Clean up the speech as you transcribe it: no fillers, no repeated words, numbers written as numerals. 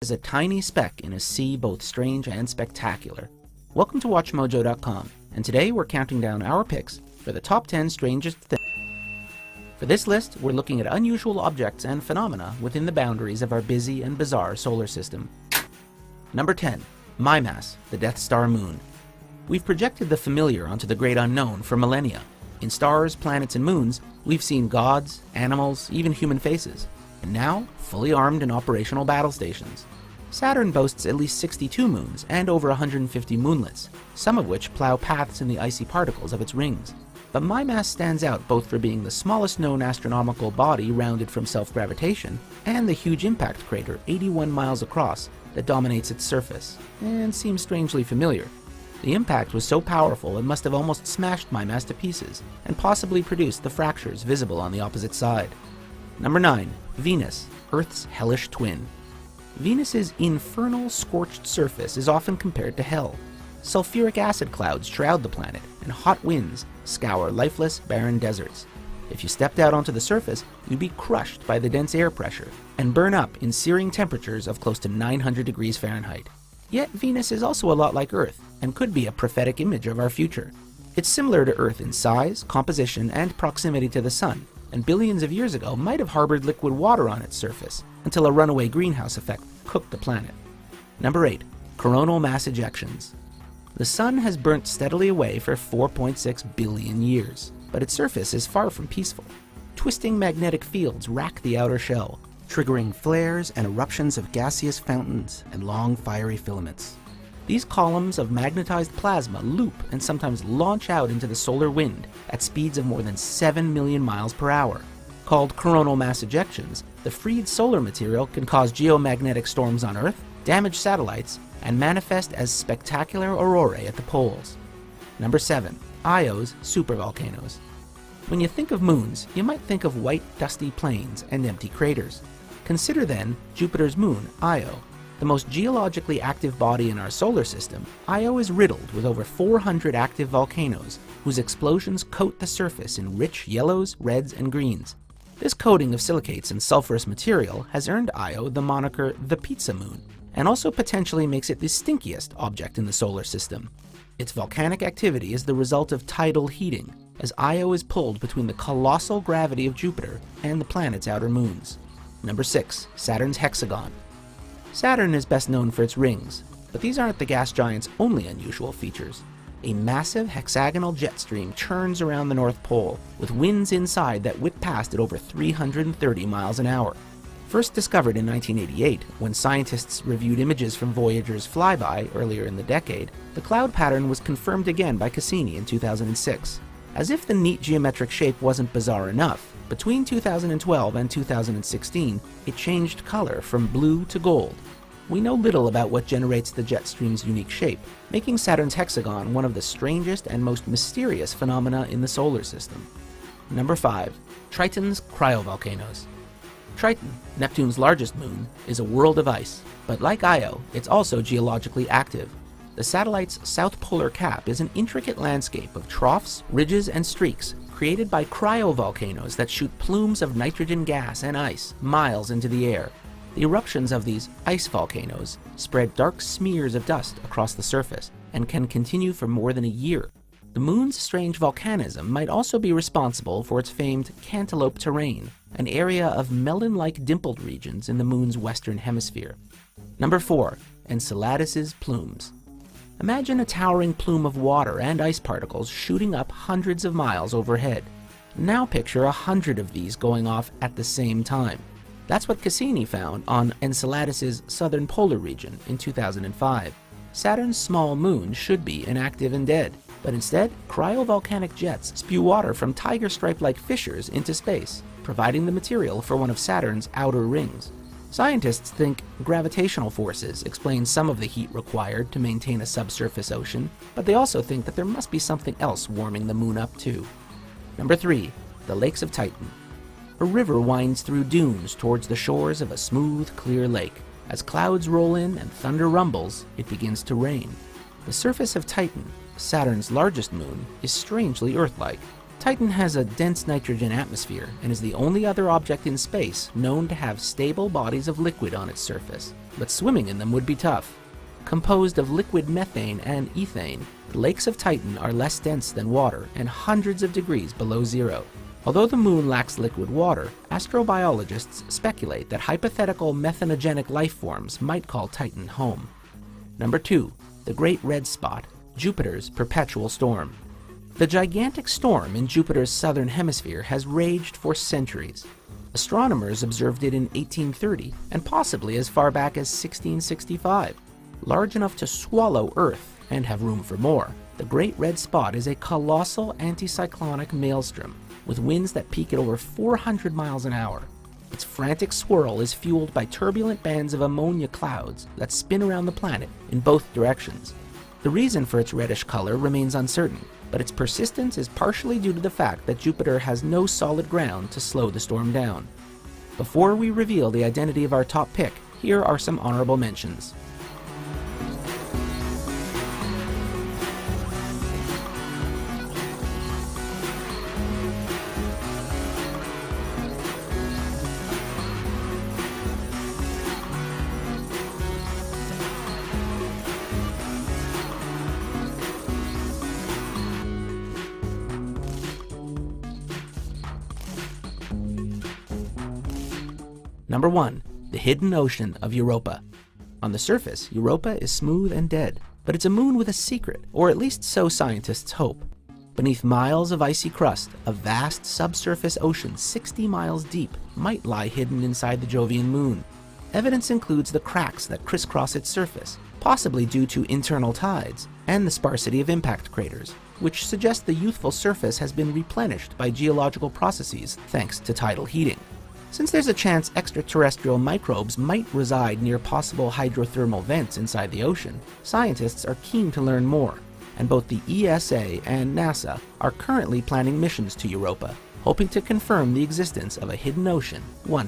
is a tiny speck in a sea both strange and spectacular. Welcome to WatchMojo.com, and today we're counting down our picks for the top 10 strangest things. For this list, we're looking at unusual objects and phenomena within the boundaries of our busy and bizarre solar system. Number 10. Mimas, the Death Star moon. We've projected the familiar onto the great unknown for millennia. In stars, planets, and moons, we've seen gods, animals, even human faces. And now, fully armed and operational battle stations. Saturn boasts at least 62 moons and over 150 moonlets, some of which plow paths in the icy particles of its rings. But Mimas stands out both for being the smallest known astronomical body rounded from self-gravitation and the huge impact crater 81 miles across that dominates its surface, and seems strangely familiar. The impact was so powerful it must have almost smashed Mimas to pieces, and possibly produced the fractures visible on the opposite side. Number 9. Venus, Earth's hellish twin. Venus's infernal scorched surface is often compared to hell. Sulfuric acid clouds shroud the planet, and hot winds scour lifeless, barren deserts. If you stepped out onto the surface, you'd be crushed by the dense air pressure, and burn up in searing temperatures of close to 900 degrees Fahrenheit. Yet Venus is also a lot like Earth, and could be a prophetic image of our future. It's similar to Earth in size, composition, and proximity to the Sun, and billions of years ago might have harbored liquid water on its surface, until a runaway greenhouse effect cooked the planet. Number 8. Coronal mass ejections. The Sun has burnt steadily away for 4.6 billion years, but its surface is far from peaceful. Twisting magnetic fields rack the outer shell, triggering flares and eruptions of gaseous fountains and long fiery filaments. These columns of magnetized plasma loop and sometimes launch out into the solar wind at speeds of more than 7 million miles per hour. Called coronal mass ejections, the freed solar material can cause geomagnetic storms on Earth, damage satellites, and manifest as spectacular aurorae at the poles. Number 7. Io's supervolcanoes. When you think of moons, you might think of white, dusty plains and empty craters. Consider then Jupiter's moon, Io. The most geologically active body in our solar system, Io is riddled with over 400 active volcanoes, whose explosions coat the surface in rich yellows, reds, and greens. This coating of silicates and sulfurous material has earned Io the moniker the Pizza Moon, and also potentially makes it the stinkiest object in the solar system. Its volcanic activity is the result of tidal heating, as Io is pulled between the colossal gravity of Jupiter and the planet's outer moons. Number 6. Saturn's hexagon. Saturn is best known for its rings, but these aren't the gas giant's only unusual features. A massive hexagonal jet stream churns around the North Pole, with winds inside that whip past at over 330 miles an hour. First discovered in 1988, when scientists reviewed images from Voyager's flyby earlier in the decade, the cloud pattern was confirmed again by Cassini in 2006. As if the neat geometric shape wasn't bizarre enough, between 2012 and 2016, it changed color from blue to gold. We know little about what generates the jet stream's unique shape, making Saturn's hexagon one of the strangest and most mysterious phenomena in the solar system. Number 5. Triton's cryovolcanoes. Triton, Neptune's largest moon, is a world of ice, but like Io, it's also geologically active. The satellite's south polar cap is an intricate landscape of troughs, ridges, and streaks created by cryovolcanoes that shoot plumes of nitrogen gas and ice miles into the air. The eruptions of these ice volcanoes spread dark smears of dust across the surface and can continue for more than a year. The moon's strange volcanism might also be responsible for its famed cantaloupe terrain, an area of melon-like dimpled regions in the moon's western hemisphere. Number 4. Enceladus's plumes. Imagine a towering plume of water and ice particles shooting up hundreds of miles overhead. Now picture 100 of these going off at the same time. That's what Cassini found on Enceladus's southern polar region in 2005. Saturn's small moon should be inactive and dead, but instead, cryovolcanic jets spew water from tiger stripe-like fissures into space, providing the material for one of Saturn's outer rings. Scientists think gravitational forces explain some of the heat required to maintain a subsurface ocean, but they also think that there must be something else warming the moon up too. Number 3. The Lakes of Titan. A river winds through dunes towards the shores of a smooth, clear lake. As clouds roll in and thunder rumbles, it begins to rain. The surface of Titan, Saturn's largest moon, is strangely Earth-like. Titan has a dense nitrogen atmosphere and is the only other object in space known to have stable bodies of liquid on its surface. but swimming in them would be tough. Composed of liquid methane and ethane, the lakes of Titan are less dense than water and hundreds of degrees below zero. Although the moon lacks liquid water, astrobiologists speculate that hypothetical methanogenic life forms might call Titan home. Number 2. The Great Red Spot, Jupiter's perpetual storm. The gigantic storm in Jupiter's southern hemisphere has raged for centuries. Astronomers observed it in 1830 and possibly as far back as 1665. Large enough to swallow Earth and have room for more, the Great Red Spot is a colossal anticyclonic maelstrom with winds that peak at over 400 miles an hour. Its frantic swirl is fueled by turbulent bands of ammonia clouds that spin around the planet in both directions. The reason for its reddish color remains uncertain, but its persistence is partially due to the fact that Jupiter has no solid ground to slow the storm down. Before we reveal the identity of our top pick, here are some honorable mentions. Number 1. The Hidden Ocean of Europa. On the surface, Europa is smooth and dead, but it's a moon with a secret, or at least so scientists hope. Beneath miles of icy crust, a vast subsurface ocean 60 miles deep might lie hidden inside the Jovian moon. Evidence includes the cracks that crisscross its surface, possibly due to internal tides, and the sparsity of impact craters, which suggest the youthful surface has been replenished by geological processes thanks to tidal heating. Since there's a chance extraterrestrial microbes might reside near possible hydrothermal vents inside the ocean, scientists are keen to learn more, and both the ESA and NASA are currently planning missions to Europa, hoping to confirm the existence of a hidden ocean once